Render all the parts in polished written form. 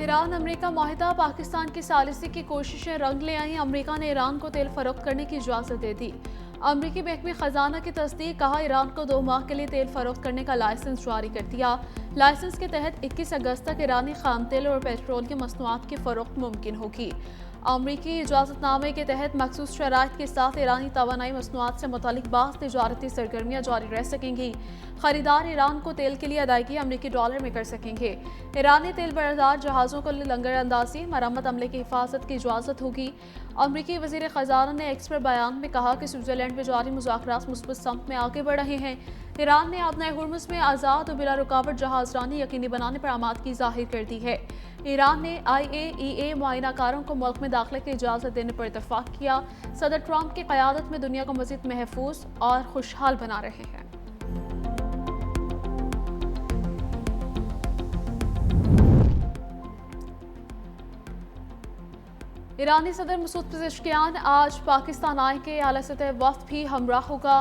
Iran America माहिदा Pakistan की सालिसी की कोशिशें रंग ले आई। अमेरिका ने ईरान को तेल फरोख्त करने की इजाज़त दे दी। अमरीकी महकमे खजाना की तस्दीक, कहा ईरान को 2 माह के लिए तेल फरोख्त करने का लाइसेंस जारी कर दिया। लाइसेंस के तहत 21 अगस्त तक ईरानी खाम तेल और पेट्रोलियम मसनूआत की फरोख्त मुमकिन होगी। अमरीकी इजाज़तनामे के तहत मखसूस शराइत के साथ ईरानी तवानाई मसनूआत से मुतालिक बाज़ तिजारती सरगर्मियाँ जारी रह सकेंगी। खरीदार ईरान को तेल के लिए अदायगी अमरीकी डॉलर में कर सकेंगे। ईरानी तेल बरदार जहाज़ों को लंगर अंदाजी, मरम्मत अमले की हिफाजत की इजाज़त होगी। अमरीकी वज़ीर ख़ज़ाना ने एक्स पर बयान में कहा कि स्विट्ज़रलैंड में जारी मुज़ाकरात मुस्बत समत में आगे बढ़ रहे हैं। ईरान ने आबनाए हुर्मुज़ में आज़ाद और बिला रुकावट जहाज़रानी यकीनी बनाने पर आमादगी जाहिर कर दी है। ईरान ने IAEA मुआयनाकारों को मुल्क में दाखिले की इजाज़त देने पर इत्तफाक किया। सदर ट्रंप की क़यादत में दुनिया को मज़ीद महफूज और खुशहाल बना रहे हैं। ईरानी सदर मसूद पेज़ेश्कियान आज पाकिस्तान आएंगे। आला सतह वफ़द भी हमराह होगा।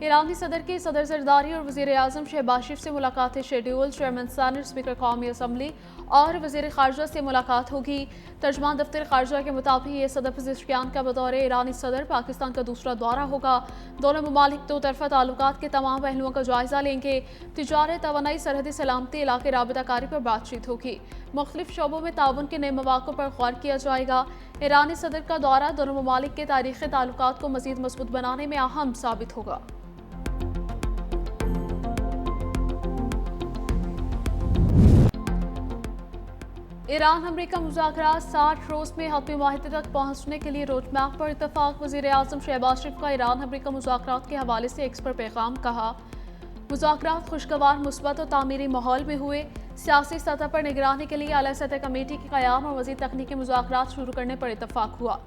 ईरानी सदर की सदर जरदारी और वज़ीर आज़म शहबाज शरीफ से मुलाकातें शेड्यूल। चेयरमैन सेनेट, स्पीकर कौमी असम्बली और वज़ीर ख़ारजा से मुलाकात होगी। तर्जमान दफ्तर ख़ारजा के मुताबिक ये सदर पेज़ेश्कियान का बतौर ईरानी सदर पाकिस्तान का दूसरा दौरा होगा। दोनों ममालिक दो तरफ़ा ताल्लुकात के तमाम पहलुओं का जायज़ा लेंगे। तिजारत, तवानाई, सरहदी सलामती, इलाके राबताकारी पर बातचीत होगी। मुख्तलिफ शोबों में ताउन के नए मौक़ों पर गौर किया जाएगा। ईरानी सदर का दौरा दोनों ममालिक के तारीख़ी ताल्लुकात को मज़ीद मज़बूत बनाने में अहम साबित होगा। ईरान अमेरिका मुज़ाकरात 60 रोज़ में हतमी माहिदे तक पहुँचने के लिए रोड मैप पर इत्तफाक। वज़ीर आज़म शहबाज शरीफ का ईरान अमेरिका मुज़ाकरात के हवाले से एक्स पर पैगाम, कहा मुज़ाकरात खुशगवार, मुस्बत और तामीरी माहौल में हुए। सियासी सतह पर निगरानी के लिए आला सतह कमेटी के क़याम और मज़ीद तकनीकी मुज़ाकरात शुरू करने पर इत्तफाक हुआ।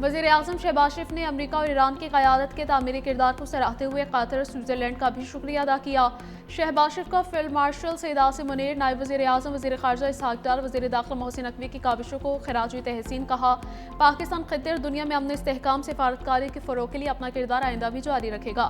वज़ीर आज़म शहबाज शरीफ ने अमेरिका और ईरान की क़यादत के तामीरी किरदार को सराहते हुए कतर और स्विट्ज़रलैंड का भी शुक्रिया अदा किया। शहबाज शरीफ का फील्ड मार्शल सैयद आसिम मुनीर, नायब वज़ीर आज़म वज़ीर ख़ारजा इसहाक़ डार, वज़ीर दाखिला मोहसिन नकवी की काविशों को खिराज तहसीन कहा। पाकिस्तान खित्ते और दुनिया में अमन इस्तेहकाम सफारतकारी के फ़रोग़ के लिए अपना किरदार आइंदा भी जारी रखेगा।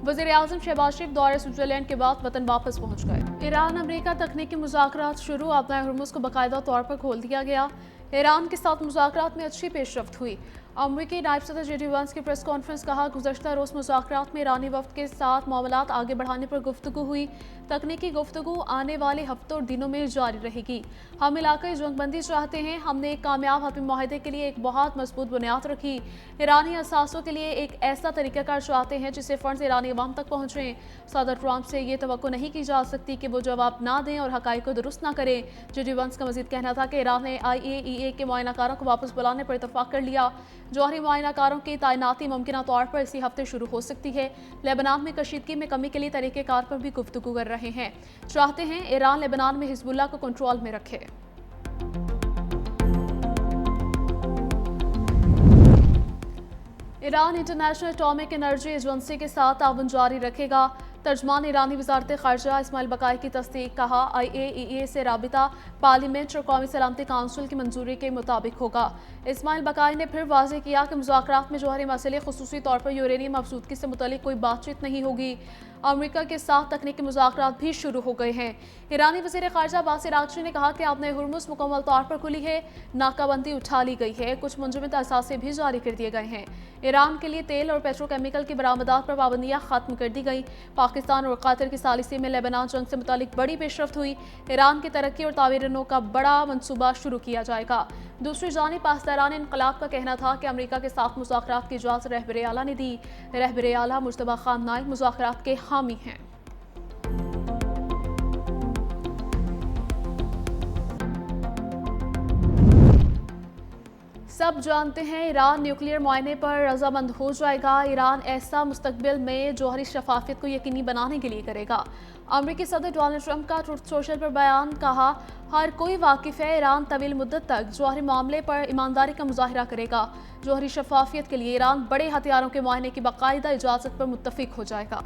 वज़ीर आज़म शहबाज शरीफ दौरे स्विट्ज़रलैंड के बाद वतन वापस पहुँच गए। ईरान अमेरिका तकनीकी मुज़ाकरात शुरू। आबनाए हुर्मुज़ को बाकायदा तौर पर खोल दिया गया। ईरान के साथ मुज़ाकरात में अच्छी पेशरफ्त हुई। अमरीकी नायब सदर JD Vance की प्रेस कॉन्फ्रेंस, कहा गुज़श्ता रोज़ मुज़ाकरात में ईरानी वफ़द के साथ मामलात आगे बढ़ाने पर गुफ्तगू हुई। तकनीकी गुफ्तगू आने वाले हफ्तों और दिनों में जारी रहेगी। हम इलाक़ाई जंगबंदी चाहते हैं। हमने एक कामयाब हतमी माहिदे के लिए एक बहुत मजबूत बुनियाद रखी। ईरानी असासों के लिए एक ऐसा तरीक़ाकार चाहते हैं जिससे फ़ंड्स ईरानी अवाम तक पहुँचें। सदर ट्रंप से ये तवक्को नहीं की जा सकती कि वो जवाब ना दें और हक़ाइक़ को दुरुस्त ना करें। JD Vance का मज़ीद कहना था कि ईरान ने IAEA के मुआयनाकारों को वापस बुलाने पर इत्तफाक कर लिया। जौहरी मुआयनाकारों की तैनाती मुमकिन तौर पर इसी हफ्ते शुरू हो सकती है। लेबनान में कशीदगी में कमी के लिए तरीक़ेकार पर भी गुफ्तगू कर रहे हैं। चाहते हैं ईरान लेबनान में हिज़्बुल्लाह को कंट्रोल में रखे। Iran international atomic energy agency के साथ ताउन जारी रखेगा। तर्जमान ईरानी वज़ारत ख़ारजा इस्माइल बकाई की तस्दीक, कहा IAEA से राबिता पार्लियामेंट और कौमी सलामती काउंसिल की मंजूरी के मुताबिक होगा। इस्माइल बकाई ने फिर वाज़ेह किया कि मुज़ाकरात में जौहरी मसले, ख़ुसूसी तौर पर यूरेनियम अफसूदगी से मुतल्लिक़ कोई बातचीत नहीं होगी। अमेरिका के साथ तकनीकी मुज़ाकरात भी शुरू हो गए हैं। ईरानी वज़ीर ख़ारजा अब्बास अराग़ची ने कहा कि आबनाए हुर्मुज़ मुकम्मल तौर पर खुली है, नाकाबंदी उठा ली गई है, कुछ मुंजमद असासे भी जारी कर दिए गए हैं। ईरान के लिए तेल और पेट्रोकेमिकल की बरामदात पर पाबंदियाँ ख़त्म कर दी गई। पाकिस्तान और कतर की सालिसी में लेबनान जंग से मुतालिक बड़ी पेशरफ्त हुई। ईरान की तरक्की और तामीर का बड़ा मनसूबा शुरू किया जाएगा। दूसरी जानिब पासदारान इनकलाब का कहना था कि अमेरिका के साथ मुज़ाकरात की इजाज़त रहबर आला ने दी। रहबर आला मुज्तबा खान नाइक मुज़ाकरात के हामी हैं। सब जानते हैं ईरान न्यूक्लियर मुआयने पर रजामंद हो जाएगा। ईरान ऐसा मुस्तकबिल में जौहरी शफाफियत को यकीनी बनाने के लिए करेगा। अमेरिकी सदर डोनाल्ड ट्रंप का ट्रुथ सोशल पर बयान, कहा हर कोई वाकिफ़ है ईरान तवील मुद्दत तक जौहरी मामले पर ईमानदारी का मुजाहिरा करेगा। जौहरी शफाफियत के लिए ईरान बड़े हथियारों के मुआयने की बाकायदा इजाज़त पर मुत्तफिक हो जाएगा।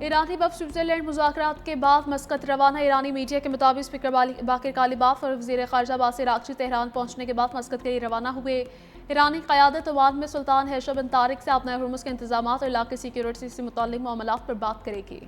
ईरानी वफ़द स्विट्ज़रलैंड मुज़ाकरात के बाद मस्कत रवाना। ईरानी मीडिया के मुताबिक स्पीकर बाकिर कालिबाफ और वज़ीर ख़ारजा बासिर इराक़ची तेहरान पहुंचने के बाद मस्कत के लिए रवाना हुए। ईरानी क़यादत ओमान में सुल्तान हैशम बिन तारिक से अपने हुर्मुज़ के इंतज़ाम और इलाक़ाई सिक्योरिटी से मुतल्लिक़ मामलात पर बात करेगी।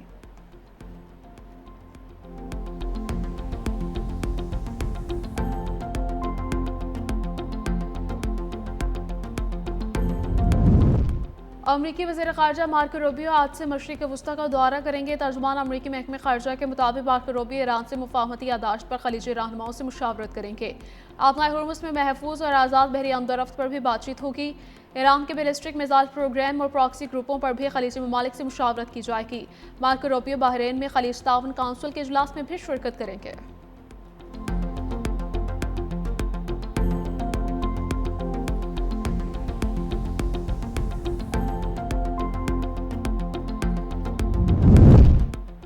अमरीकी वज़ीर ख़ारजा मार्को रूबियो आज से मशरिक़ वस्ता का दौरा करेंगे। तर्जुमान अमरीकी महकमे ख़ारजा के मुताबिक मार्को रूबियो ईरान से मुफ़ाहमती यादाश्त पर खलीजी रहनुमाओं से मुशावरत करेंगे। अपना हुर्मुज़ में महफूज और आज़ाद बहरी आमदोरफ्त पर भी बातचीत होगी। ईरान के बैलिस्टिक मिसाइल प्रोग्राम और प्रॉक्सी ग्रुपों पर भी खलीजी ममालिक से मुशावरत की जाएगी। मार्को रूबियो बहरीन में खलीज ताउन काउंसिल के इजलास में भी शिरकत करेंगे।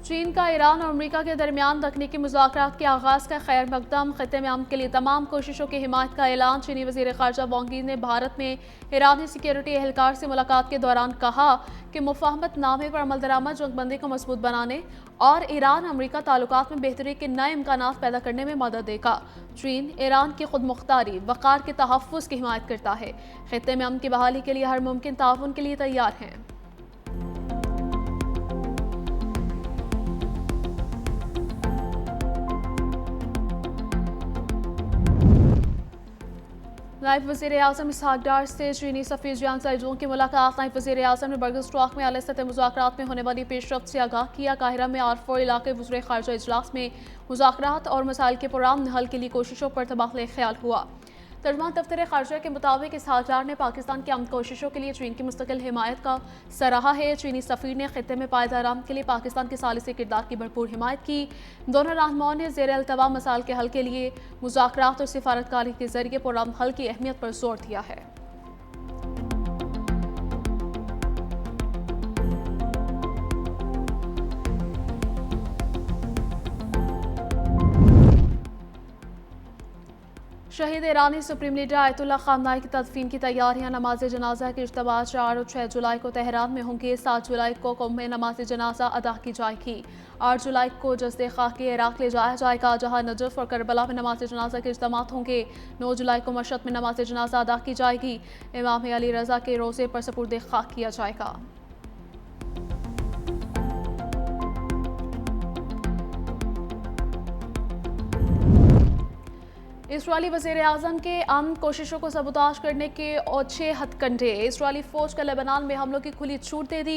चीन का ईरान और अमेरिका के दरमियान तकनीकी मुज़ाकरात के आगाज़ का खैर मकदम। ख़ित्ते में अमन के लिए तमाम कोशिशों की हिमायत का ऐलान। चीनी वज़ीर ख़ारजा वांग यी ने भारत में ईरानी सिक्योरिटी एहलकार से मुलाकात के दौरान कहा कि मुफ़ाहमत नामे पर अमल दरामद जंगबंदी को मजबूत बनाने और ईरान अमेरिका ताल्लुकात में बेहतरी के नए इम्कानात पैदा करने में मदद देगा। चीन ईरान की खुद मुख्तारी वक़ार के तहफ़्फ़ुज़ की हिमायत करता है। ख़ित्ते में अमन की बहाली के लिए हर मुमकिन ताउन के लिए तैयार हैं। नायब वज़ीर आज़म इसहाक डार से चीनी सफ़ीर जियांग साइजों की मुलाकात। नायब वज़ीर आज़म ने बर्गस्टॉक में आला सतह मुज़ाकरात में होने वाली पेशरफ्त से आगाह किया। काहिरा में आर4 इलाके वज़ीर ख़ारजा इजलास में मुज़ाकरात और मसाइल के पुरान हल के लिए कोशिशों पर तबादला ख्याल हुआ। तर्जुमान दफ्तर ख़ारजा के मुताबिक इसहाक डार ने पाकिस्तान की अमन कोशिशों के लिए चीन की मुस्तकिल हिमायत का सराहा है। चीनी सफ़ीर ने ख़ित्ते में पायदार अमन के लिए पाकिस्तान के सालिसी किरदार की भरपूर हिमायत की। दोनों रहनुमाओं ने ज़ेर अल्तवा मसाइल के हल के लिए मुज़ाकरात और सिफारतकारी के ज़रिए पुरअमन हल की अहमियत पर जोर दिया है। शहीद ईरानी सुप्रीम लीडर आयतुल्लाह ख़ामनाई की तदफीन की तैयारियां। नमाज जनाजा के इज्तिमा 4 और 6 जुलाई को तेहरान में होंगे। 7 जुलाई को क़ौम में नमाज जनाजा अदा की जाएगी। 8 जुलाई को जस्दे खाकी इराक़ ले जाया जाएगा, जहाँ नजफ़ और करबला में नमाज जनाजा के इज्तिमा होंगे। 9 जुलाई को मशहद में नमाज जनाजा अदा की जाएगी। इमाम अली रज़ा के रोज़े पर सपुर्द खाक किया जाएगा। इसराइली वज़ीर आज़म के अमन कोशिशों को सबूताज करने के ओछे हथकंडे। इसराइली फ़ौज का लेबनान में हमलों की खुली छूट दे दी।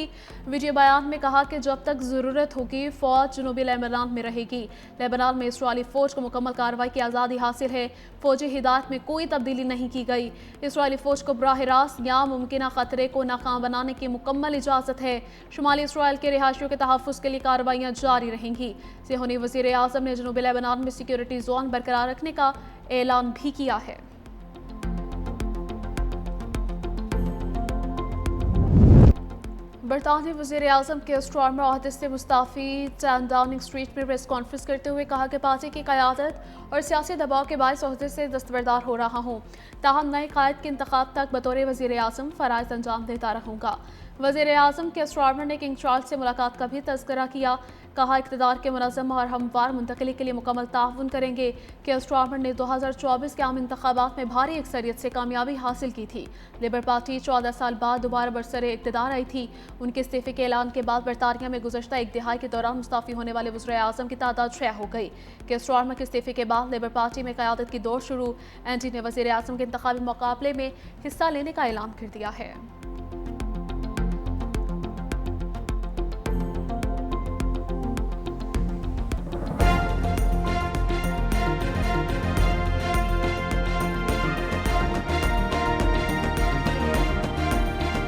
वीडियो बयान में कहा कि जब तक ज़रूरत होगी फ़ौज जनूबी लेबनान में रहेगी। लेबनान में इसराइली फ़ौज को मुकम्मल कार्रवाई की आज़ादी हासिल है। फ़ौजी हिदायत में कोई तब्दीली नहीं की गई। इसराइली फ़ौज को बराह रास्त या मुमकिन ख़तरे को नाकाम बनाने की मुकम्मल इजाज़त है। शुमाली इसराइल के रिहायशियों के तहफ़्फ़ुज़ के लिए कार्रवाइयाँ जारी रहेंगी। सेहूनी वज़ीर आज़म ने जनूबी लेबनान में सिक्योरिटी जोन बरकरार रखने का ऐलान भी किया है। बरतानवी वज़ीर आज़म के स्टार्मर ओहदे से मुस्ताफ़ी 10 डाउनिंग स्ट्रीट में प्रेस कॉन्फ्रेंस करते हुए कहा कि पार्टी की क़यादत और सियासी दबाव के बायस ओहदे से दस्तबरदार हो रहा हूँ। ताहम नए कायद के इंतखाब तक बतौर वज़ीर आज़म फ़राइज़ अंजाम देता रहूँगा। वज़ीर आज़म के स्टार्मर ने किंग चार्ल्स से मुलाकात का भी तज़किरा किया। कहा इक़्तिदार के मुनज़्ज़म और हमवार मुंतक़ली के लिए मुकम्मल ताउन करेंगे। के स्टार्मर ने 2024 के आम इंतखाबात में भारी अक्सरियत से कामयाबी हासिल की थी। लेबर पार्टी 14 साल बाद दोबारा बरसरे इक़्तिदार आई थी। उनके इस्तीफ़े के ऐलान के बाद बरतानिया में गुज़श्ता एक दिहाई के दौरान मुस्ताफ़ी होने वाले वज़ीर आज़म की तादाद 6 हो गई। के स्टार्मर के इस्तीफ़े के बाद लेबर पार्टी में क़यादत की दौड़ शुरू। एंटी ने वज़ीर आज़म के इंतखाबी मुकाबले में हिस्सा लेने का ऐलान कर दिया है।